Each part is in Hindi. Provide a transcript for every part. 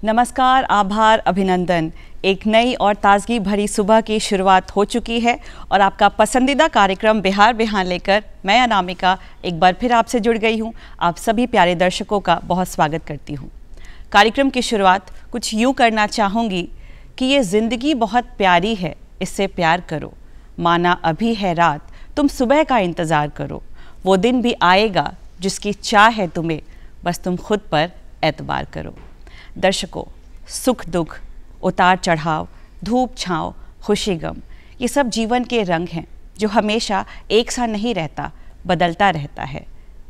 नमस्कार, आभार, अभिनंदन। एक नई और ताजगी भरी सुबह की शुरुआत हो चुकी है और आपका पसंदीदा कार्यक्रम बिहार बिहान लेकर मैं अनामिका एक बार फिर आपसे जुड़ गई हूँ। आप सभी प्यारे दर्शकों का बहुत स्वागत करती हूँ। कार्यक्रम की शुरुआत कुछ यूँ करना चाहूँगी कि ये ज़िंदगी बहुत प्यारी है, इससे प्यार करो। माना अभी है रात, तुम सुबह का इंतज़ार करो। वो दिन भी आएगा जिसकी चाह है तुम्हें, बस तुम खुद पर एतबार करो। दर्शकों, सुख दुख, उतार चढ़ाव, धूप छाँव, खुशी गम, ये सब जीवन के रंग हैं जो हमेशा एक सा नहीं रहता, बदलता रहता है।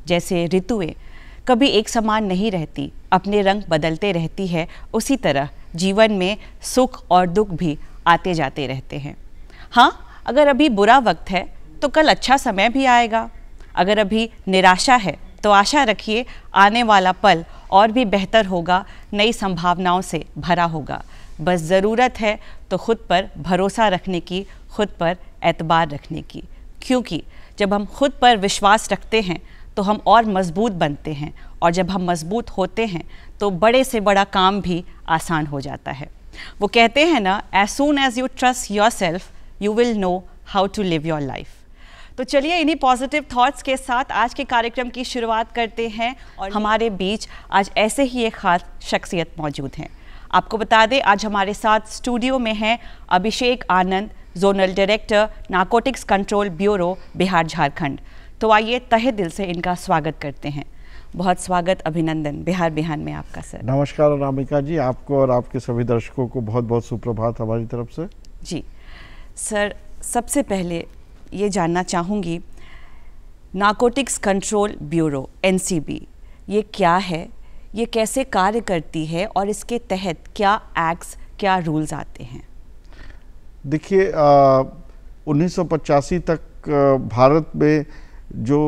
जैसे ऋतुएं कभी एक समान नहीं रहती, अपने रंग बदलते रहती है, उसी तरह जीवन में सुख और दुख भी आते जाते रहते हैं। हाँ, अगर अभी बुरा वक्त है तो कल अच्छा समय भी आएगा। अगर अभी निराशा है तो आशा रखिए आने वाला पल और भी बेहतर होगा, नई संभावनाओं से भरा होगा। बस ज़रूरत है तो खुद पर भरोसा रखने की, खुद पर एतबार रखने की, क्योंकि जब हम खुद पर विश्वास रखते हैं तो हम और मजबूत बनते हैं, और जब हम मजबूत होते हैं तो बड़े से बड़ा काम भी आसान हो जाता है। वो कहते हैं ना, as soon as you trust yourself you will know how to live your life. तो चलिए इन्हीं पॉजिटिव थॉट्स के साथ आज के कार्यक्रम की शुरुआत करते हैं। और हमारे बीच आज ऐसे ही एक खास शख्सियत मौजूद हैं। आपको बता दें, आज हमारे साथ स्टूडियो में हैं Abhishek Anand, zonal director, narcotics control bureau, Bihar Jharkhand. तो आइए तहे दिल से इनका स्वागत करते हैं। बहुत स्वागत, अभिनंदन बिहार बिहान में आपका सर। नमस्कार अनामिका जी, आपको और आपके सभी दर्शकों को बहुत बहुत सुप्रभात हमारी तरफ से। जी सर, सबसे पहले ये जानना चाहूँगी, नारकोटिक्स कंट्रोल ब्यूरो NCB ये क्या है, ये कैसे कार्य करती है और इसके तहत क्या एक्ट्स, क्या रूल्स आते हैं? देखिए, 1985 तक भारत में जो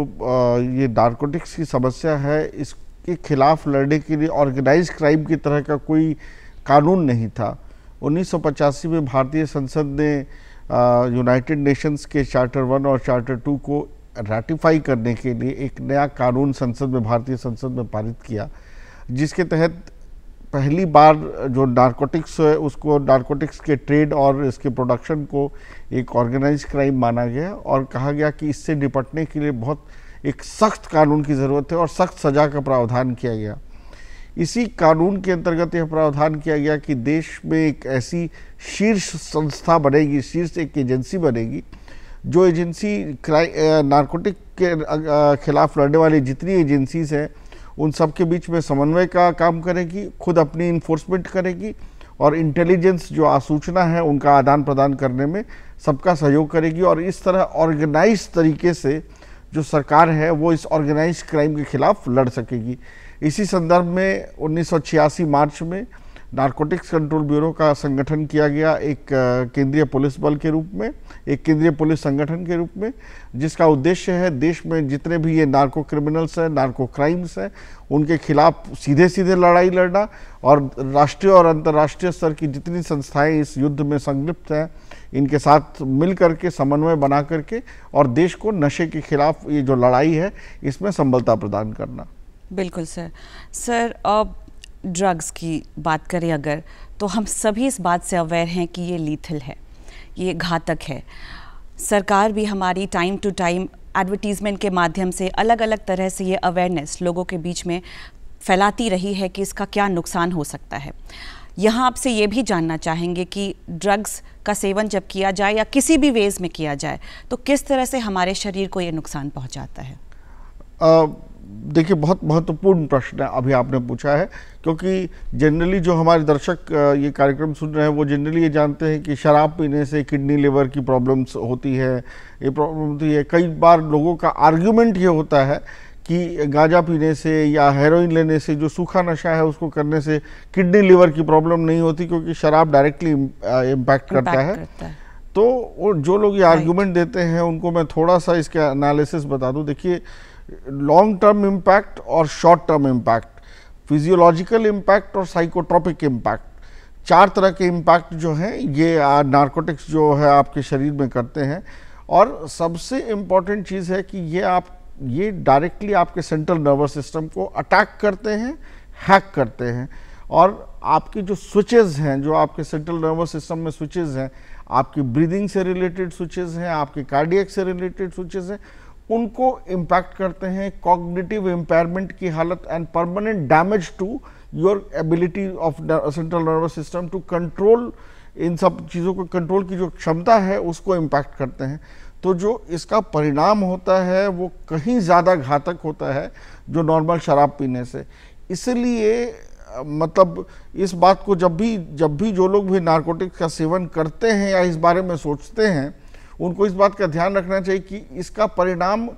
ये नारकोटिक्स की समस्या है, इसके खिलाफ लड़ने के लिए ऑर्गेनाइज क्राइम की तरह का कोई कानून नहीं था। 1985 में भारतीय संसद ने यूनाइटेड नेशंस के चार्टर 1 और चार्टर 2 को रैटिफाई करने के लिए एक नया कानून संसद में, भारतीय संसद में पारित किया, जिसके तहत पहली बार जो नारकोटिक्स है उसको, नारकोटिक्स के ट्रेड और इसके प्रोडक्शन को एक ऑर्गेनाइज क्राइम माना गया और कहा गया कि इससे निपटने के लिए बहुत एक सख्त कानून की ज़रूरत है और सख्त सज़ा का प्रावधान किया गया। इसी कानून के अंतर्गत यह प्रावधान किया गया कि देश में एक ऐसी शीर्ष संस्था बनेगी, शीर्ष एक एजेंसी बनेगी, जो एजेंसी नारकोटिक के खिलाफ लड़ने वाली जितनी एजेंसीज हैं उन सब के बीच में समन्वय का काम करेगी, खुद अपनी इन्फोर्समेंट करेगी और इंटेलिजेंस जो आसूचना है उनका आदान प्रदान करने में सबका सहयोग करेगी। और इस तरह ऑर्गेनाइज तरीके से जो सरकार है वो इस ऑर्गेनाइज क्राइम के खिलाफ लड़ सकेगी। इसी संदर्भ में 1986 मार्च में नारकोटिक्स कंट्रोल ब्यूरो का संगठन किया गया, एक केंद्रीय पुलिस बल के रूप में, एक केंद्रीय पुलिस संगठन के रूप में, जिसका उद्देश्य है देश में जितने भी ये नार्को क्रिमिनल्स हैं, नार्को क्राइम्स हैं, उनके खिलाफ सीधे सीधे लड़ाई लड़ना और राष्ट्रीय और अंतर्राष्ट्रीय स्तर की जितनी संस्थाएं इस युद्ध में संलिप्त हैं इनके साथ मिल करके, समन्वय बना करके और देश को नशे के खिलाफ ये जो लड़ाई है इसमें संबलता प्रदान करना। बिल्कुल सर। सर, अब ड्रग्स की बात करें अगर, तो हम सभी इस बात से अवेयर हैं कि ये लीथल है, ये घातक है। सरकार भी हमारी टाइम टू टाइम एडवर्टीज़मेंट के माध्यम से अलग अलग तरह से ये अवेयरनेस लोगों के बीच में फैलाती रही है कि इसका क्या नुकसान हो सकता है। यहाँ आपसे ये भी जानना चाहेंगे कि ड्रग्स का सेवन जब किया जाए या किसी भी वेज में किया जाए तो किस तरह से हमारे शरीर को ये नुकसान पहुँचाता है? देखिए, बहुत महत्वपूर्ण प्रश्न अभी आपने पूछा है, क्योंकि जनरली जो हमारे दर्शक ये कार्यक्रम सुन रहे हैं वो जनरली ये जानते हैं कि शराब पीने से किडनी लिवर की प्रॉब्लम्स होती है, ये प्रॉब्लम होती है। कई बार लोगों का आर्ग्यूमेंट ये होता है कि गांजा पीने से या हेरोइन लेने से, जो सूखा नशा है उसको करने से किडनी लिवर की प्रॉब्लम नहीं होती, क्योंकि शराब डायरेक्टली इम्पैक्ट करता है। तो जो लोग ये आर्ग्यूमेंट देते हैं उनको मैं थोड़ा सा इसका एनालिसिस बता दूं। देखिए, लॉन्ग टर्म इम्पैक्ट और short term impact, physiological impact और साइकोट्रोपिक इम्पैक्ट, 4 तरह के इम्पैक्ट जो हैं ये नारकोटिक्स जो है आपके शरीर में करते हैं। और सबसे इम्पॉर्टेंट चीज़ है कि ये डायरेक्टली आपके सेंट्रल नर्वस सिस्टम को अटैक करते हैं, हैक करते हैं और आपकी जो स्विचेस हैं, जो आपके सेंट्रल नर्वस सिस्टम में स्विचेस हैं, आपकी ब्रीदिंग से रिलेटेड स्विचेस हैं, आपके कार्डियक से रिलेटेड स्विचेस हैं, उनको इम्पैक्ट करते हैं, कॉग्निटिव इम्पेयरमेंट की हालत and permanent damage to your ability of central nervous system to control, इन सब चीज़ों को कंट्रोल की जो क्षमता है उसको इम्पैक्ट करते हैं। तो जो इसका परिणाम होता है वो कहीं ज़्यादा घातक होता है जो नॉर्मल शराब पीने से। इसलिए मतलब इस बात को जब भी जो लोग भी नारकोटिक्स का सेवन करते हैं या इस बारे में सोचते हैं, उनको इस बात का ध्यान रखना चाहिए कि इसका परिणाम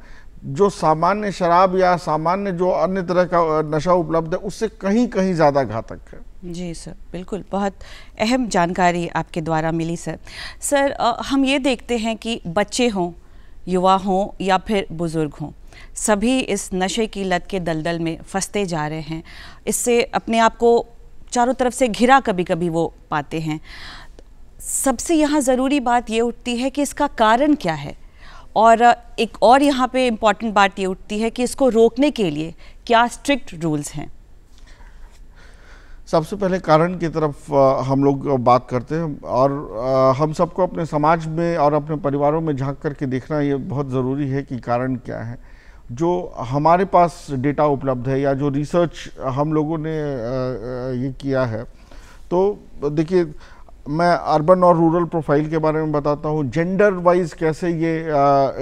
जो सामान्य शराब या सामान्य जो अन्य तरह का नशा उपलब्ध है उससे कहीं कहीं ज़्यादा घातक है। जी सर, बिल्कुल, बहुत अहम जानकारी आपके द्वारा मिली सर। सर, हम ये देखते हैं कि बच्चे हों, युवा हों या फिर बुज़ुर्ग हों, सभी इस नशे की लत के दलदल में फंसते जा रहे हैं। इससे अपने आप को चारों तरफ से घिरा कभी कभी वो पाते हैं। सबसे यहाँ ज़रूरी बात ये उठती है कि इसका कारण क्या है, और एक और यहाँ पे इम्पॉर्टेंट बात ये उठती है कि इसको रोकने के लिए क्या स्ट्रिक्ट रूल्स हैं। सबसे पहले कारण की तरफ हम लोग बात करते हैं, और हम सबको अपने समाज में और अपने परिवारों में झांक करके देखना ये बहुत ज़रूरी है कि कारण क्या है। जो हमारे पास डेटा उपलब्ध है या जो रिसर्च हम लोगों ने ये किया है, तो देखिए मैं अर्बन और रूरल प्रोफाइल के बारे में बताता हूँ, जेंडर वाइज कैसे ये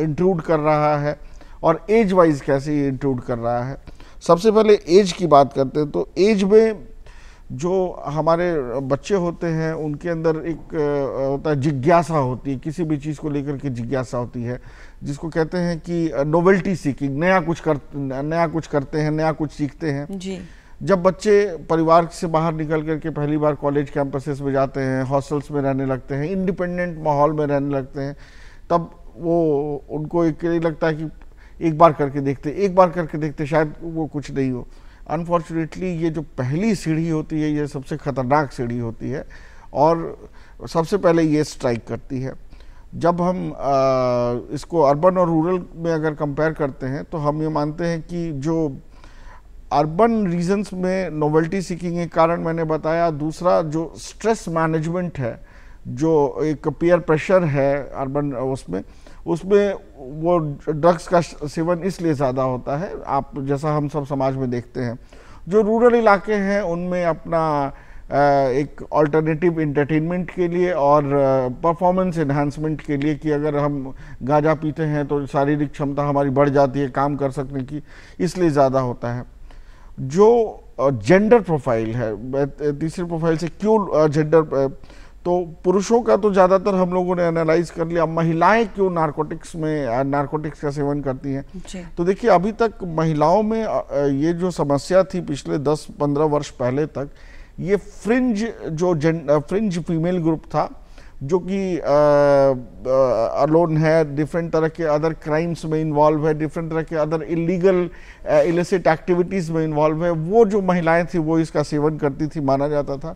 इंक्लूड कर रहा है और एज वाइज कैसे ये इंक्लूड कर रहा है। सबसे पहले एज की बात करते हैं, तो एज में जो हमारे बच्चे होते हैं उनके अंदर एक होता है जिज्ञासा होती है, किसी भी चीज़ को लेकर के जिज्ञासा होती है, जिसको कहते हैं कि नोवेल्टी सीकिंग, नया कुछ करते हैं, नया कुछ सीखते हैं जी। जब बच्चे परिवार से बाहर निकल करके पहली बार कॉलेज कैंपसेस में जाते हैं, हॉस्टल्स में रहने लगते हैं, इंडिपेंडेंट माहौल में रहने लगते हैं, तब वो उनको एक लगता है कि एक बार करके देखते शायद वो कुछ नहीं हो। अनफॉर्चुनेटली ये जो पहली सीढ़ी होती है ये सबसे खतरनाक सीढ़ी होती है और सबसे पहले ये स्ट्राइक करती है। जब हम इसको अर्बन और रूरल में अगर कंपेयर करते हैं तो हम ये मानते हैं कि जो अर्बन रीजन्स में नोवेल्टी सीकिंग एक कारण मैंने बताया, दूसरा जो स्ट्रेस मैनेजमेंट है, जो एक पीयर प्रेशर है अर्बन उसमें वो ड्रग्स का सेवन इसलिए ज़्यादा होता है, आप जैसा हम सब समाज में देखते हैं। जो रूरल इलाके हैं उनमें अपना एक अल्टरनेटिव एंटरटेनमेंट के लिए और परफॉर्मेंस एनहांसमेंट के लिए कि अगर हम गांजा पीते हैं तो शारीरिक क्षमता हमारी बढ़ जाती है काम कर सकने की, इसलिए ज़्यादा होता है। जो जेंडर प्रोफाइल है, तीसरे प्रोफाइल से क्यों जेंडर, तो पुरुषों का तो ज़्यादातर हम लोगों ने एनालाइज कर लिया, महिलाएं क्यों नारकोटिक्स का सेवन करती हैं। तो देखिए अभी तक महिलाओं में ये जो समस्या थी पिछले 10-15 वर्ष पहले तक, ये फ्रिंज फीमेल ग्रुप था जो कि अलोन है, डिफरेंट तरह के अदर क्राइम्स में इन्वॉल्व है, डिफरेंट तरह के अदर इलीगल इलिसिट एक्टिविटीज़ में इन्वॉल्व है, वो जो महिलाएं थी वो इसका सेवन करती थी माना जाता था।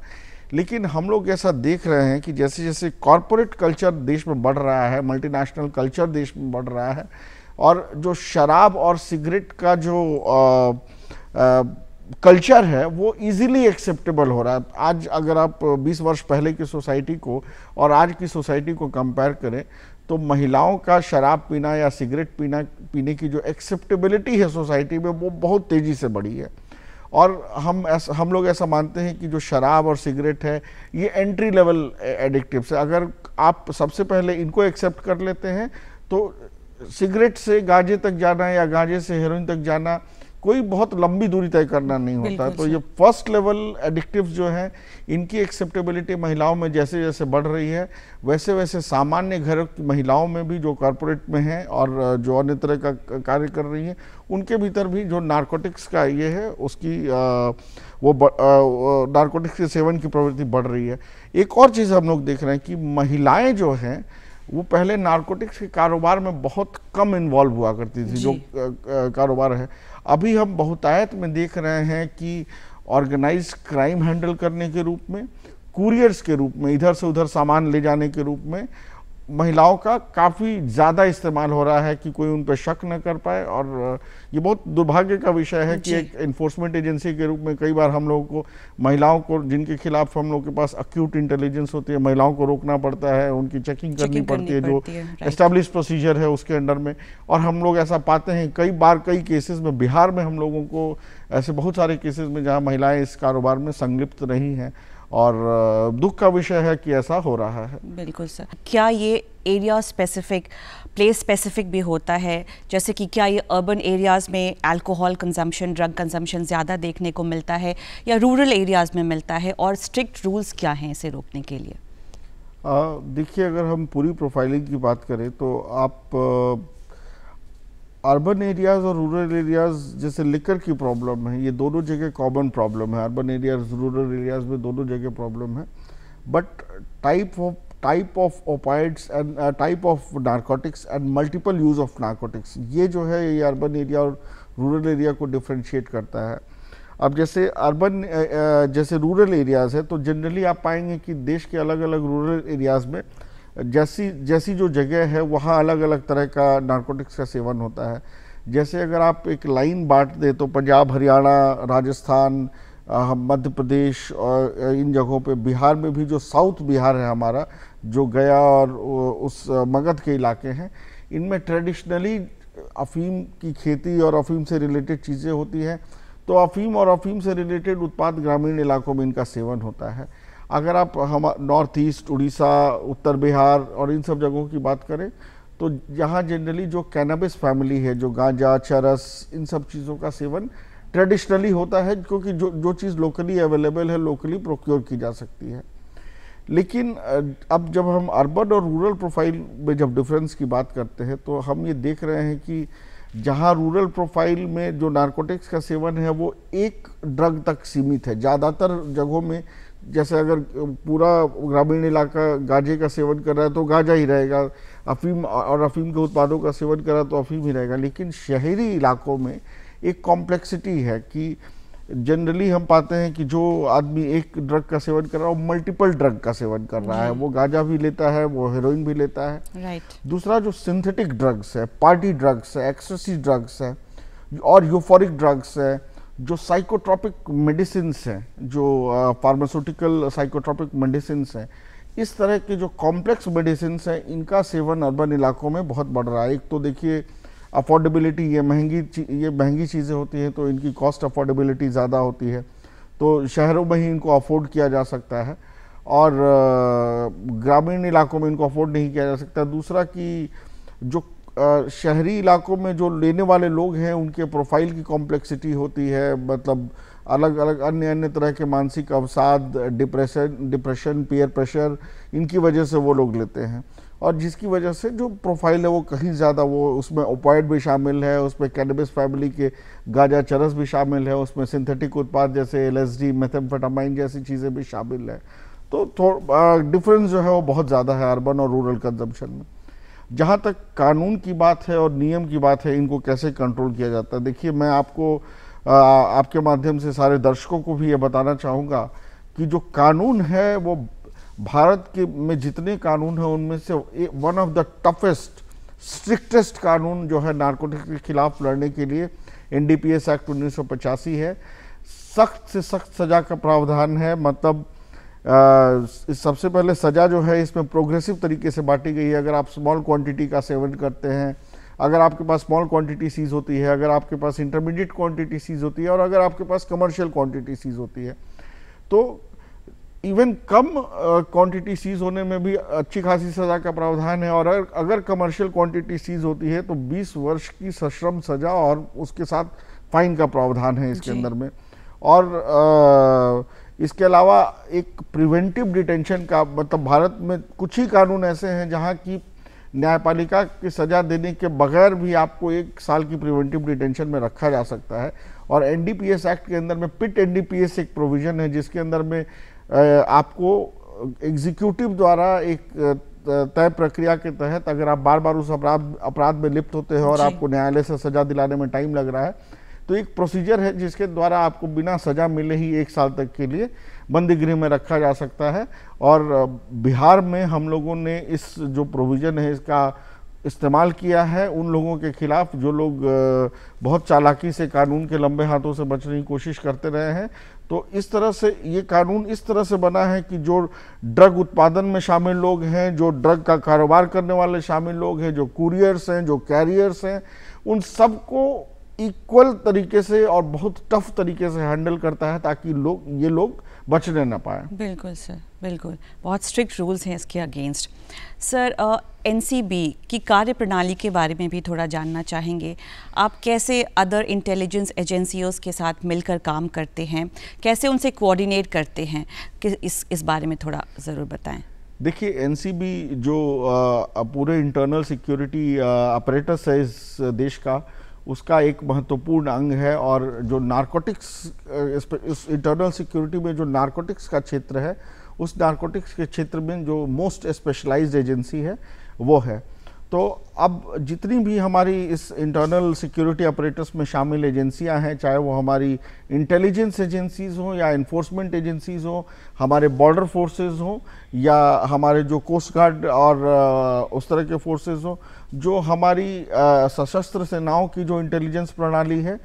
लेकिन हम लोग ऐसा देख रहे हैं कि जैसे जैसे कॉरपोरेट कल्चर देश में बढ़ रहा है, मल्टीनेशनल कल्चर देश में बढ़ रहा है, और जो शराब और सिगरेट का जो कल्चर है वो इजीली एक्सेप्टेबल हो रहा है। आज अगर आप 20 वर्ष पहले की सोसाइटी को और आज की सोसाइटी को कंपेयर करें तो महिलाओं का शराब पीना या सिगरेट पीने की जो एक्सेप्टेबिलिटी है सोसाइटी में वो बहुत तेज़ी से बढ़ी है। और हम लोग ऐसा मानते हैं कि जो शराब और सिगरेट है ये एंट्री लेवल एडिक्टिव्स है। अगर आप सबसे पहले इनको एक्सेप्ट कर लेते हैं तो सिगरेट से गांजे तक जाना या गांजे से हेरोइन तक जाना कोई बहुत लंबी दूरी तय करना नहीं होता। तो ये फर्स्ट लेवल एडिक्टिव्स जो हैं इनकी एक्सेप्टेबिलिटी महिलाओं में जैसे जैसे बढ़ रही है वैसे वैसे सामान्य घर की महिलाओं में भी जो कॉरपोरेट में हैं और जो अन्य तरह का कार्य कर रही हैं उनके भीतर भी जो नारकोटिक्स का ये है उसकी नारकोटिक्स के सेवन की प्रवृत्ति बढ़ रही है। एक और चीज़ हम लोग देख रहे हैं कि महिलाएं जो हैं वो पहले नारकोटिक्स के कारोबार में बहुत कम इन्वॉल्व हुआ करती थी। जो कारोबार है अभी हम बहुतायत में देख रहे हैं कि ऑर्गेनाइज्ड क्राइम हैंडल करने के रूप में, कुरियर्स के रूप में, इधर से उधर सामान ले जाने के रूप में, महिलाओं का काफ़ी ज़्यादा इस्तेमाल हो रहा है कि कोई उन पर शक न कर पाए। और ये बहुत दुर्भाग्य का विषय है कि एक इन्फोर्समेंट एजेंसी के रूप में कई बार हम लोगों को महिलाओं को, जिनके खिलाफ हम लोग के पास अक्यूट इंटेलिजेंस होती है, महिलाओं को रोकना पड़ता है, उनकी चेकिंग करनी पड़ती है जो एस्टैब्लिश प्रोसीजर है उसके अंडर में। और हम लोग ऐसा पाते हैं कई बार, कई केसेस में, बिहार में हम लोगों को ऐसे बहुत सारे केसेस में जहाँ महिलाएं इस कारोबार में संलिप्त रही हैं, और दुख का विषय है कि ऐसा हो रहा है। बिल्कुल सर। क्या ये एरिया स्पेसिफिक, प्लेस स्पेसिफिक भी होता है? जैसे कि क्या ये अर्बन एरियाज़ में अल्कोहल कंजम्पशन, ड्रग कंजम्पशन ज़्यादा देखने को मिलता है या रूरल एरियाज़ में मिलता है, और स्ट्रिक्ट रूल्स क्या हैं इसे रोकने के लिए? देखिए, अगर हम पूरी प्रोफाइलिंग की बात करें तो आप अर्बन एरियाज़ और रूरल एरियाज़, जैसे लिकर की प्रॉब्लम है, ये दोनों जगह कॉमन प्रॉब्लम है। अर्बन एरियाज़, रूरल एरियाज़ में दोनों जगह प्रॉब्लम है। But type of opioids and type of narcotics and multiple use of narcotics, ये जो है ये अर्बन एरिया और रूरल एरिया को डिफ्रेंशिएट करता है। अब जैसे जैसे रूरल एरियाज़ है तो जनरली आप पाएंगे कि देश के अलग अलग रूरल एरियाज़ में जैसी जो जगह है वहाँ अलग अलग तरह का नारकोटिक्स का सेवन होता है। जैसे अगर आप एक लाइन बांट दे तो पंजाब, हरियाणा, राजस्थान, मध्य प्रदेश और इन जगहों पे, बिहार में भी जो साउथ बिहार है हमारा, जो गया और उस मगध के इलाके हैं, इनमें ट्रेडिशनली अफीम की खेती और अफीम से रिलेटेड चीज़ें होती हैं। तो अफीम और अफीम से रिलेटेड उत्पाद ग्रामीण इलाकों में इनका सेवन होता है। अगर आप हम नॉर्थ ईस्ट, उड़ीसा, उत्तर बिहार और इन सब जगहों की बात करें तो यहाँ जनरली जो कैनाबिस फैमिली है, जो गांजा, चरस, इन सब चीज़ों का सेवन ट्रेडिशनली होता है, क्योंकि जो चीज़ लोकली अवेलेबल है, लोकली प्रोक्योर की जा सकती है। लेकिन अब जब हम अर्बन और रूरल प्रोफाइल में जब डिफरेंस की बात करते हैं तो हम ये देख रहे हैं कि जहाँ रूरल प्रोफाइल में जो नारकोटिक्स का सेवन है वो एक ड्रग तक सीमित है। ज़्यादातर जगहों में, जैसे अगर पूरा ग्रामीण इलाका गांजे का सेवन कर रहा है तो गांजा ही रहेगा, अफीम और अफीम के उत्पादों का सेवन कर रहा है तो अफीम ही रहेगा। लेकिन शहरी इलाकों में एक कॉम्प्लेक्सिटी है कि जनरली हम पाते हैं कि जो आदमी एक ड्रग का सेवन कर रहा है वो मल्टीपल ड्रग का सेवन कर रहा है। वो गांजा भी लेता है, वो हेरोइन भी लेता है। दूसरा जो सिंथेटिक ड्रग्स है, पार्टी ड्रग्स है, एक्सटेसी ड्रग्स है और यूफोरिक ड्रग्स है, जो साइकोट्रोपिक मेडिसिन्स हैं, जो फार्मास्यूटिकल साइकोट्रोपिक मेडिसिन्स हैं, इस तरह के जो कॉम्प्लेक्स मेडिसिन्स हैं, इनका सेवन अर्बन इलाकों में बहुत बढ़ रहा है। एक तो देखिए अफोर्डेबिलिटी, ये महंगी चीज़ें होती हैं तो इनकी कॉस्ट अफोर्डेबिलिटी ज़्यादा होती है, तो शहरों में ही इनको अफोर्ड किया जा सकता है और ग्रामीण इलाकों में इनको अफोर्ड नहीं किया जा सकता। दूसरा कि जो शहरी इलाकों में जो लेने वाले लोग हैं उनके प्रोफाइल की कॉम्प्लेक्सिटी होती है, मतलब अलग अलग अन्य तरह के मानसिक अवसाद, डिप्रेशन, पीयर प्रेशर, इनकी वजह से वो लोग लेते हैं, और जिसकी वजह से जो प्रोफाइल है वो कहीं ज़्यादा, वो उसमें ओपाइड भी शामिल है, उसमें कैनबिस फैमिली के गांजा, चरस भी शामिल है, उसमें सिंथेटिक उत्पाद जैसे LSD, मेथाम्फेटामाइन जैसी चीज़ें भी शामिल है। तो डिफरेंस जो है वो बहुत ज़्यादा है अर्बन और रूरल कंजम्पशन में। जहाँ तक कानून की बात है और नियम की बात है, इनको कैसे कंट्रोल किया जाता है, देखिए मैं आपको आपके माध्यम से सारे दर्शकों को भी ये बताना चाहूँगा कि जो कानून है वो भारत के में जितने कानून हैं उनमें से one of the toughest, strictest कानून जो है नारकोटिक्स के खिलाफ लड़ने के लिए NDPS एक्ट 1985 है। सख्त से सख्त सज़ा का प्रावधान है, मतलब सबसे पहले सज़ा जो है इसमें प्रोग्रेसिव तरीके से बांटी गई है। अगर आप स्मॉल क्वांटिटी का सेवन करते हैं, अगर आपके पास स्मॉल क्वांटिटी सीज होती है, अगर आपके पास इंटरमीडिएट क्वांटिटी सीज होती है और अगर आपके पास कमर्शियल क्वांटिटी सीज होती है, तो इवन कम क्वांटिटी सीज होने में भी अच्छी खासी सज़ा का प्रावधान है। और अगर कमर्शियल क्वांटिटी सीज होती है तो 20 वर्ष की सश्रम सज़ा और उसके साथ फाइन का प्रावधान है इसके अंदर में। और इसके अलावा एक प्रिवेंटिव डिटेंशन का, मतलब भारत में कुछ ही कानून ऐसे हैं जहां की न्यायपालिका की सज़ा देने के बगैर भी आपको 1 साल की प्रिवेंटिव डिटेंशन में रखा जा सकता है। और NDPS एक्ट के अंदर में पिट NDPS एक प्रोविज़न है जिसके अंदर में आपको एग्जीक्यूटिव द्वारा एक तय प्रक्रिया के तहत, अगर आप बार बार उस अपराध में लिप्त होते हैं और आपको न्यायालय से सज़ा दिलाने में टाइम लग रहा है, तो एक प्रोसीजर है जिसके द्वारा आपको बिना सजा मिले ही 1 साल तक के लिए बंदी गृह में रखा जा सकता है। और बिहार में हम लोगों ने इस जो प्रोविज़न है इसका इस्तेमाल किया है उन लोगों के खिलाफ जो लोग बहुत चालाकी से कानून के लंबे हाथों से बचने की कोशिश करते रहे हैं। तो इस तरह से ये कानून इस तरह से बना है कि जो ड्रग उत्पादन में शामिल लोग हैं, जो ड्रग का कारोबार करने वाले शामिल लोग हैं, जो कुरियर्स हैं, जो कैरियर्स हैं, उन सबको इक्वल तरीके से और बहुत टफ तरीके से हैंडल करता है ताकि ये लोग बचने ना पाए। बिल्कुल सर, बिल्कुल, बहुत स्ट्रिक्ट रूल्स हैं इसके अगेंस्ट। सर, एनसीबी की कार्य प्रणाली के बारे में भी थोड़ा जानना चाहेंगे। आप कैसे अदर इंटेलिजेंस एजेंसियों के साथ मिलकर काम करते हैं, कैसे उनसे कोऑर्डिनेट करते हैं, कि इस बारे में थोड़ा ज़रूर बताएं। देखिए, एनसीबी जो पूरे इंटरनल सिक्योरिटी अपरेटस है इस देश का, उसका एक महत्वपूर्ण अंग है। और जो नारकोटिक्स, इस इंटरनल सिक्योरिटी में जो नारकोटिक्स का क्षेत्र है, उस नारकोटिक्स के क्षेत्र में जो मोस्ट स्पेशलाइज्ड एजेंसी है वो है। तो अब जितनी भी हमारी इस इंटरनल सिक्योरिटी अपरेटस में शामिल एजेंसियां हैं, चाहे वो हमारी इंटेलिजेंस एजेंसीज हों या इन्फोर्समेंट एजेंसीज हों, हमारे बॉर्डर फोर्सेस हों या हमारे जो कोस्ट गार्ड और उस तरह के फोर्सेस हों, जो हमारी सशस्त्र सेनाओं की जो इंटेलिजेंस प्रणाली है,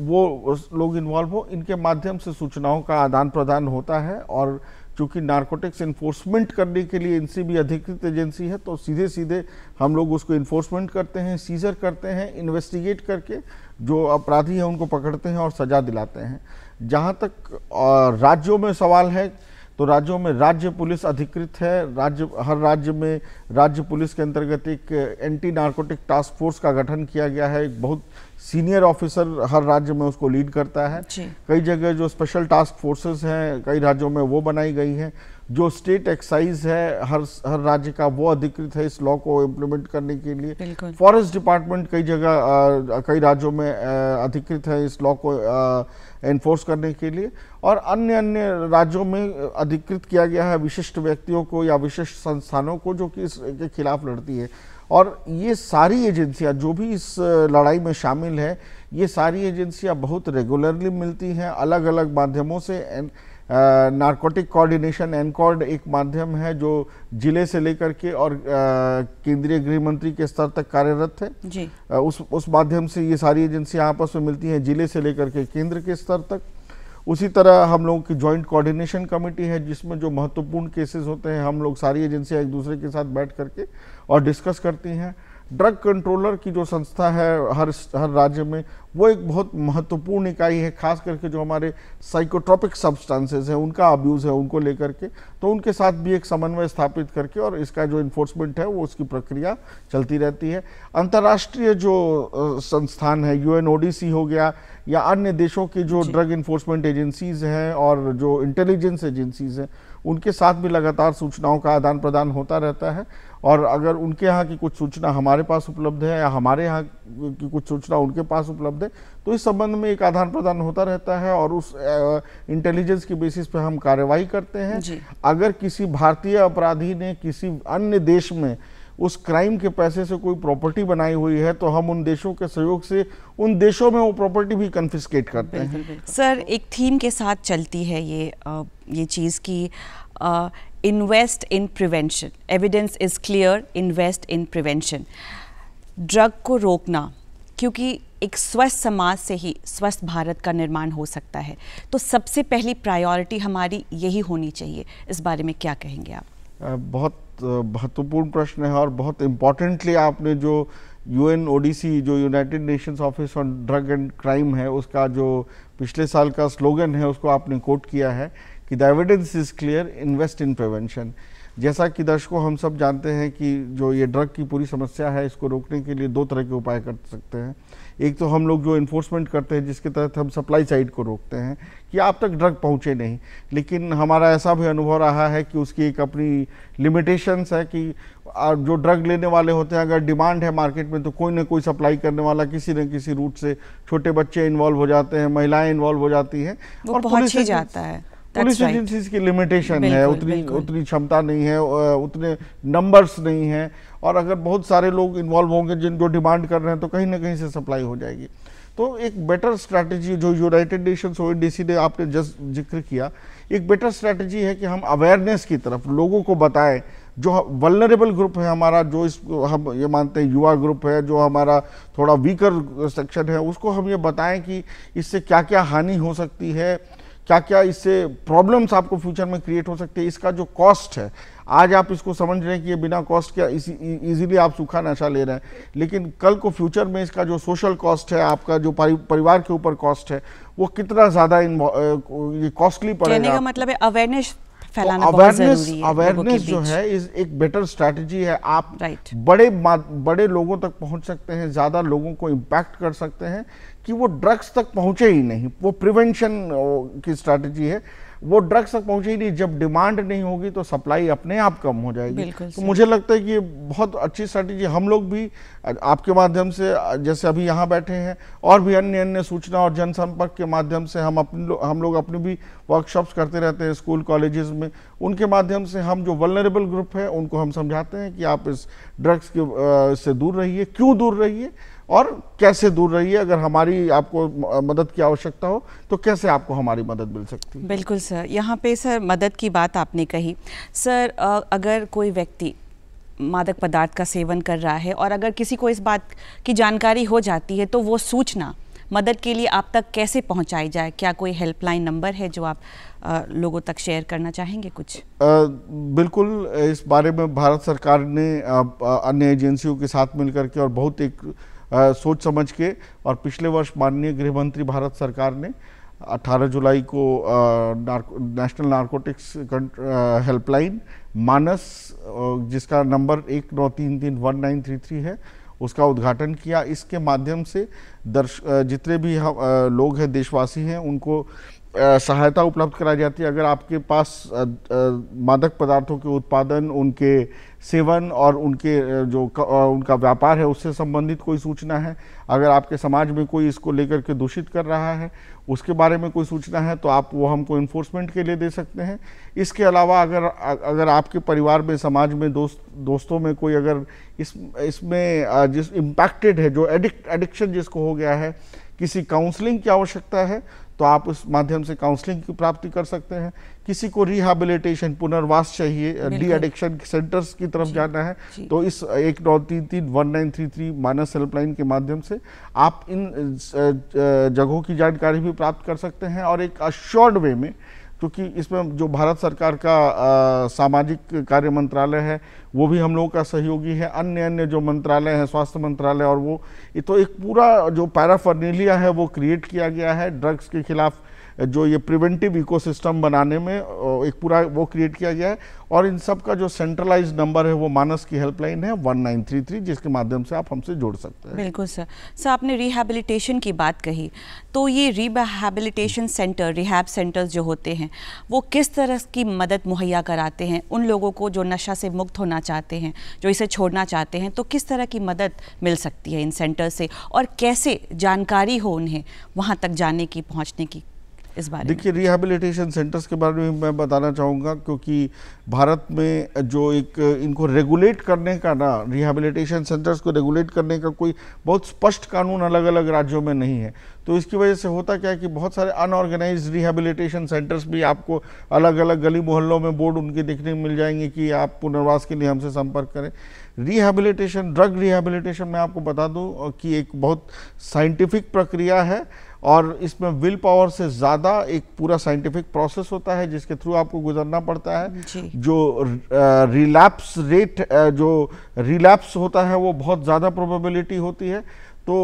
वो लोग इन्वॉल्व हो, इनके माध्यम से सूचनाओं का आदान प्रदान होता है। और चूंकि नारकोटिक्स इन्फोर्समेंट करने के लिए एनसीबी अधिकृत एजेंसी है, तो सीधे सीधे हम लोग उसको इन्फोर्समेंट करते हैं, सीजर करते हैं, इन्वेस्टिगेट करके जो अपराधी हैं उनको पकड़ते हैं और सजा दिलाते हैं। जहाँ तक राज्यों में सवाल है, तो राज्यों में राज्य पुलिस अधिकृत है। हर राज्य में राज्य पुलिस के अंतर्गत एक एंटी नारकोटिक टास्क फोर्स का गठन किया गया है। एक बहुत सीनियर ऑफिसर हर राज्य में उसको लीड करता है। कई जगह जो स्पेशल टास्क फोर्सेस हैं कई राज्यों में वो बनाई गई हैं। जो स्टेट एक्साइज है हर राज्य का, वो अधिकृत है इस लॉ को इम्प्लीमेंट करने के लिए। फॉरेस्ट डिपार्टमेंट कई जगह कई राज्यों में अधिकृत है इस लॉ को एनफोर्स करने के लिए। और अन्य राज्यों में अधिकृत किया गया है विशिष्ट व्यक्तियों को या विशिष्ट संस्थानों को जो कि इसके खिलाफ लड़ती है। और ये सारी एजेंसियां जो भी इस लड़ाई में शामिल है, ये सारी एजेंसियां बहुत रेगुलरली मिलती हैं अलग अलग माध्यमों से। नारकोटिक कोऑर्डिनेशन एनकॉर्ड एक माध्यम है जो जिले से लेकर के और केंद्रीय गृह मंत्री के स्तर तक कार्यरत है जी। उस माध्यम से ये सारी एजेंसियां आपस में मिलती हैं जिले से लेकर के केंद्र के स्तर तक। उसी तरह हम लोगों की जॉइंट कोऑर्डिनेशन कमेटी है जिसमें जो महत्वपूर्ण केसेस होते हैं हम लोग सारी एजेंसियां एक दूसरे के साथ बैठ करके और डिस्कस करती हैं। ड्रग कंट्रोलर की जो संस्था है हर राज्य में, वो एक बहुत महत्वपूर्ण इकाई है, खास करके जो हमारे साइकोट्रोपिक सब्सटेंसेस हैं उनका अब्यूज़ है उनको लेकर के, तो उनके साथ भी एक समन्वय स्थापित करके और इसका जो इन्फोर्समेंट है वो उसकी प्रक्रिया चलती रहती है। अंतर्राष्ट्रीय जो संस्थान है UNODC हो गया या अन्य देशों की जो ड्रग इन्फोर्समेंट एजेंसीज हैं और जो इंटेलिजेंस एजेंसीज हैं, उनके साथ भी लगातार सूचनाओं का आदान प्रदान होता रहता है। और अगर उनके यहाँ की कुछ सूचना हमारे पास उपलब्ध है या हमारे यहाँ की कुछ सूचना उनके पास उपलब्ध है, तो इस संबंध में एक आदान प्रदान होता रहता है और उस इंटेलिजेंस की बेसिस पे हम कार्यवाही करते हैं। अगर किसी भारतीय अपराधी ने किसी अन्य देश में उस क्राइम के पैसे से कोई प्रॉपर्टी बनाई हुई है, तो हम उन देशों के सहयोग से उन देशों में वो प्रॉपर्टी भी कन्फिस्केट करते हैं। सर, एक थीम के साथ चलती है ये चीज़ की invest in prevention, evidence is clear, invest in prevention. Drug को रोकना, क्योंकि एक स्वस्थ समाज से ही स्वस्थ भारत का निर्माण हो सकता है, तो सबसे पहली प्रायोरिटी हमारी यही होनी चाहिए। इस बारे में क्या कहेंगे आप? बहुत महत्वपूर्ण प्रश्न है और बहुत इम्पॉर्टेंटली आपने जो UNODC जो United Nations office on drug and crime है उसका जो पिछले साल का स्लोगन है उसको आपने कोट किया है कि the evidence is clear, invest in prevention. जैसा कि दर्शकों हम सब जानते हैं कि जो ये ड्रग की पूरी समस्या है इसको रोकने के लिए दो तरह के उपाय कर सकते हैं। एक तो हम लोग जो इन्फोर्समेंट करते हैं जिसके तहत हम सप्लाई साइड को रोकते हैं कि आप तक ड्रग पहुंचे नहीं, लेकिन हमारा ऐसा भी अनुभव रहा है कि उसकी एक अपनी लिमिटेशंस है कि जो ड्रग लेने वाले होते हैं अगर डिमांड है मार्केट में तो कोई ना कोई सप्लाई करने वाला किसी न किसी रूट से, छोटे बच्चे इन्वॉल्व हो जाते हैं, महिलाएं इन्वॉल्व हो जाती हैं और पहुंच ही जाता है। पुलिस एजेंसीज की लिमिटेशन है, उतनी क्षमता नहीं है, उतने नंबर्स नहीं है और अगर बहुत सारे लोग इन्वॉल्व होंगे जो डिमांड कर रहे हैं तो कहीं ना कहीं से सप्लाई हो जाएगी। तो एक बेटर स्ट्रैटेजी जो यूनाइटेड नेशंस ओएनडीसी ने आपने जस्ट जिक्र किया, एक बेटर स्ट्रैटेजी है कि हम अवेयरनेस की तरफ लोगों को बताएं। जो वल्नरेबल ग्रुप है हमारा, जो इस हम ये मानते हैं युवा ग्रुप है, जो हमारा थोड़ा वीकर सेक्शन है, उसको हम ये बताएं कि इससे क्या क्या हानि हो सकती है, क्या क्या इससे प्रॉब्लम्स आपको फ्यूचर में क्रिएट हो सकती है, इसका जो कॉस्ट है, आज आप इसको समझ रहे हैं कि ये बिना कॉस्ट के इजीली आप सूखा नशा ले रहे हैं, लेकिन कल को फ्यूचर में इसका जो सोशल कॉस्ट है, आपका जो परिवार के ऊपर कॉस्ट है, वो कितना ज़्यादा ये कॉस्टली पड़ेगा। कहने का मतलब है अवेयरनेस फैलाना बहुत जरूरी है। अवेयरनेस जो है इस एक बेटर स्ट्रैटेजी है। आप बड़े लोगों तक पहुंच सकते हैं, ज़्यादा लोगों को इम्पैक्ट कर सकते हैं कि वो ड्रग्स तक पहुंचे ही नहीं। वो प्रिवेंशन की स्ट्रैटेजी है, वो ड्रग्स तक पहुंचे ही नहीं। जब डिमांड नहीं होगी तो सप्लाई अपने आप कम हो जाएगी। तो मुझे लगता है कि ये बहुत अच्छी स्ट्रैटेजी। हम लोग भी आपके माध्यम से, जैसे अभी यहाँ बैठे हैं, और भी अन्य सूचना और जनसंपर्क के माध्यम से हम लोग अपनी भी वर्कशॉप्स करते रहते हैं स्कूल कॉलेजेस में। उनके माध्यम से हम जो वल्नरेबल ग्रुप है उनको हम समझाते हैं कि आप इस ड्रग्स के से दूर रहिए, क्यों दूर रहिए और कैसे दूर रहिए। अगर हमारी आपको मदद की आवश्यकता हो तो कैसे आपको हमारी मदद मिल सकती है। बिल्कुल सर, यहाँ पे सर मदद की बात आपने कही। सर अगर कोई व्यक्ति मादक पदार्थ का सेवन कर रहा है और अगर किसी को इस बात की जानकारी हो जाती है तो वो सूचना मदद के लिए आप तक कैसे पहुंचाई जाए? क्या कोई हेल्पलाइन नंबर है जो आप लोगों तक शेयर करना चाहेंगे कुछ? बिल्कुल, इस बारे में भारत सरकार ने अन्य एजेंसियों के साथ मिलकर के और बहुत एक सोच समझ के, और पिछले वर्ष माननीय गृह मंत्री भारत सरकार ने 18 जुलाई को नेशनल नारकोटिक्स हेल्पलाइन मानस, जिसका नंबर 19331933 है, उसका उद्घाटन किया। इसके माध्यम से जितने भी लोग हैं, देशवासी हैं, उनको सहायता उपलब्ध कराई जाती है। अगर आपके पास मादक पदार्थों के उत्पादन, उनके सेवन और उनका व्यापार है, उससे संबंधित कोई सूचना है, अगर आपके समाज में कोई इसको लेकर के दूषित कर रहा है, उसके बारे में कोई सूचना है, तो आप वो हमको इन्फोर्समेंट के लिए दे सकते हैं। इसके अलावा अगर आपके परिवार में, समाज में, दोस्तों में कोई अगर इसमें जिस इम्पैक्टेड है, जो एडिक्शन जिसको हो गया है, किसी काउंसलिंग की आवश्यकता है, तो आप उस माध्यम से काउंसलिंग की प्राप्ति कर सकते हैं। किसी को रिहैबिलिटेशन, पुनर्वास चाहिए, डी एडिक्शन सेंटर्स की तरफ जाना है, तो इस 19331933 मानस हेल्पलाइन के माध्यम से आप इन जगहों की जानकारी भी प्राप्त कर सकते हैं। और एक अश्योर्ड वे में, क्योंकि इसमें जो भारत सरकार का सामाजिक कार्य मंत्रालय है वो भी हम लोगों का सहयोगी है, अन्य जो मंत्रालय हैं, स्वास्थ्य मंत्रालय, और वो तो एक पूरा जो पैराफर्नेलिया है वो क्रिएट किया गया है ड्रग्स के खिलाफ। जो ये प्रिवेंटिव इकोसिस्टम बनाने में एक पूरा वो क्रिएट किया गया है। और इन सब का जो सेंट्रलाइज्ड नंबर है वो मानस की हेल्पलाइन है 1933, जिसके माध्यम से आप हमसे जुड़ सकते हैं। बिल्कुल सर। सर आपने रिहैबिलिटेशन की बात कही, तो ये रिहैबिलिटेशन सेंटर, रिहैब सेंटर्स जो होते हैं, वो किस तरह की मदद मुहैया कराते हैं उन लोगों को जो नशा से मुक्त होना चाहते हैं, जो इसे छोड़ना चाहते हैं? तो किस तरह की मदद मिल सकती है इन सेंटर से, और कैसे जानकारी हो उन्हें वहाँ तक जाने की, पहुँचने की? इस बारे देखिए, रिहैबिलिटेशन सेंटर्स के बारे में मैं बताना चाहूँगा, क्योंकि भारत में जो एक इनको रेगुलेट करने का ना, रिहैबिलिटेशन सेंटर्स को रेगुलेट करने का कोई बहुत स्पष्ट कानून अलग अलग राज्यों में नहीं है। तो इसकी वजह से होता क्या है कि बहुत सारे अनऑर्गेनाइज्ड रिहैबिलिटेशन सेंटर्स भी आपको अलग अलग गली मोहल्लों में बोर्ड उनके देखने में मिल जाएंगे कि आप पुनर्वास के लिए हमसे संपर्क करें। रिहैबिलिटेशन, ड्रग रिहैबिलिटेशन, मैं आपको बता दूं कि एक बहुत साइंटिफिक प्रक्रिया है, और इसमें विल पावर से ज़्यादा एक पूरा साइंटिफिक प्रोसेस होता है जिसके थ्रू आपको गुजरना पड़ता है। जो रिलैप्स रेट, जो रिलैप्स होता है, वो बहुत ज़्यादा प्रोबेबिलिटी होती है। तो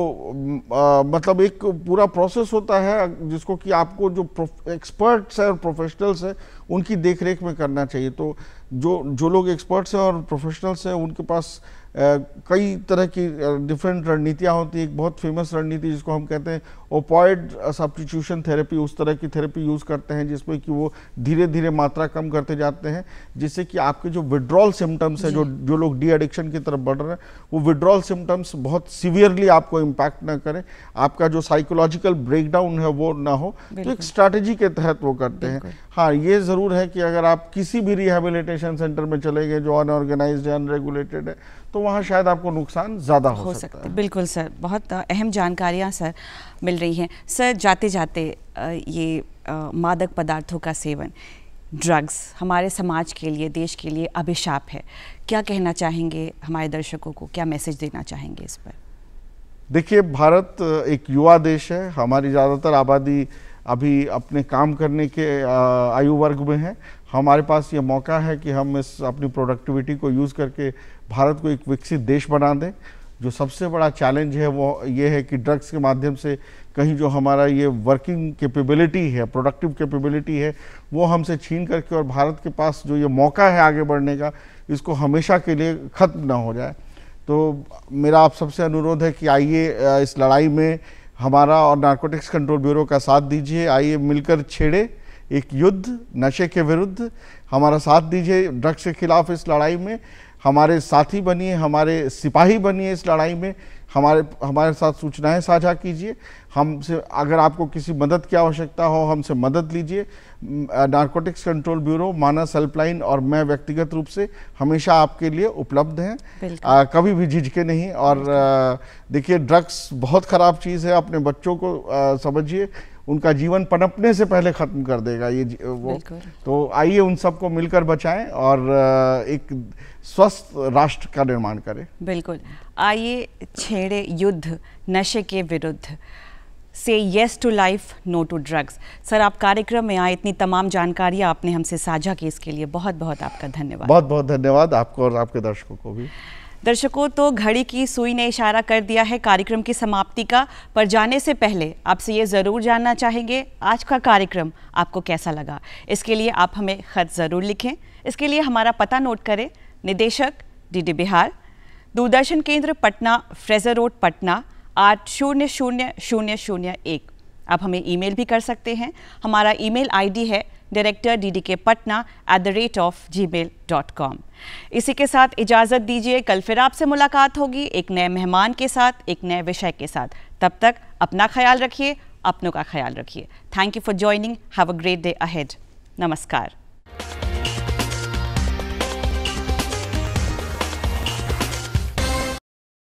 मतलब एक पूरा प्रोसेस होता है जिसको कि आपको जो एक्सपर्ट्स हैं और प्रोफेशनल्स हैं उनकी देखरेख में करना चाहिए। तो जो लोग एक्सपर्ट्स हैं और प्रोफेशनल्स हैं उनके पास कई तरह की डिफरेंट रणनीतियाँ होती हैं। एक बहुत फेमस रणनीति जिसको हम कहते हैं ओपॉइड सब्स्टिट्यूशन थेरेपी, उस तरह की थेरेपी यूज़ करते हैं जिसमें कि वो धीरे धीरे मात्रा कम करते जाते हैं, जिससे कि आपके जो विड्रॉल सिम्टम्स है, जो लोग डी एडिक्शन की तरफ बढ़ रहे हैं, वो विड्रॉल सिम्टम्स बहुत सीवियरली आपको इम्पैक्ट ना करें, आपका जो साइकोलॉजिकल ब्रेकडाउन है वो ना हो। तो एक स्ट्रैटेजी के तहत वो करते हैं। हाँ, ये ज़रूर है कि अगर आप किसी भी रिहैबिलिटेशन सेंटर में चले गए जो अनऑर्गेनाइज्ड है, अनरेगुलेटेड है, तो वहाँ शायद आपको नुकसान ज़्यादा हो सकता है। बिल्कुल सर, बहुत अहम जानकारियाँ सर मिल रही हैं। सर, जाते जाते ये मादक पदार्थों का सेवन, ड्रग्स हमारे समाज के लिए, देश के लिए अभिशाप है। क्या कहना चाहेंगे हमारे दर्शकों को, क्या मैसेज देना चाहेंगे इस पर? देखिए, भारत एक युवा देश है, हमारी ज़्यादातर आबादी अभी अपने काम करने के आयु वर्ग में है। हमारे पास ये मौका है कि हम इस अपनी प्रोडक्टिविटी को यूज़ करके भारत को एक विकसित देश बना दें। जो सबसे बड़ा चैलेंज है वो ये है कि ड्रग्स के माध्यम से कहीं जो हमारा ये वर्किंग कैपेबिलिटी है, प्रोडक्टिव कैपेबिलिटी है, वो हमसे छीन करके और भारत के पास जो ये मौका है आगे बढ़ने का, इसको हमेशा के लिए ख़त्म ना हो जाए। तो मेरा आप सबसे अनुरोध है कि आइए इस लड़ाई में हमारा और नारकोटिक्स कंट्रोल ब्यूरो का साथ दीजिए। आइए मिलकर छेड़े एक युद्ध नशे के विरुद्ध, हमारा साथ दीजिए ड्रग्स के खिलाफ इस लड़ाई में। हमारे साथी बनिए, हमारे सिपाही बनिए इस लड़ाई में। हमारे साथ सूचनाएं साझा कीजिए। हमसे अगर आपको किसी मदद की आवश्यकता हो, हमसे मदद लीजिए। नारकोटिक्स कंट्रोल ब्यूरो, मानस हेल्पलाइन और मैं व्यक्तिगत रूप से हमेशा आपके लिए उपलब्ध हैं। कभी भी झिझके नहीं। और देखिए, ड्रग्स बहुत ख़राब चीज़ है। अपने बच्चों को समझिए, उनका जीवन पनपने से पहले ख़त्म कर देगा ये वो। तो आइए उन सबको मिलकर बचाएं और एक स्वस्थ राष्ट्र का निर्माण करें। बिल्कुल, आइए छेड़े युद्ध नशे के विरुद्ध। से yes to life, no to drugs. Sir, आप कार्यक्रम में आए, इतनी तमाम जानकारियाँ आपने हमसे साझा की, इसके लिए बहुत बहुत आपका धन्यवाद। बहुत बहुत धन्यवाद आपको और आपके दर्शकों को भी। दर्शकों, तो घड़ी की सुई ने इशारा कर दिया है कार्यक्रम की समाप्ति का। पर जाने से पहले आपसे ये ज़रूर जानना चाहेंगे, आज का कार्यक्रम आपको कैसा लगा। इसके लिए आप हमें ख़त ज़रूर लिखें। इसके लिए हमारा पता नोट करें। निदेशक डीडी बिहार, दूरदर्शन केंद्र पटना, फ्रेजर रोड पटना 8000001। आप हमें ईमेल भी कर सकते हैं। हमारा ईमेल आईडी है director.ddkpatna@gmail.com। इसी के साथ इजाज़त दीजिए। कल फिर आपसे मुलाकात होगी एक नए मेहमान के साथ, एक नए विषय के साथ। तब तक अपना ख्याल रखिए, अपनों का ख्याल रखिए। Thank you for joining. Have a great day ahead. नमस्कार।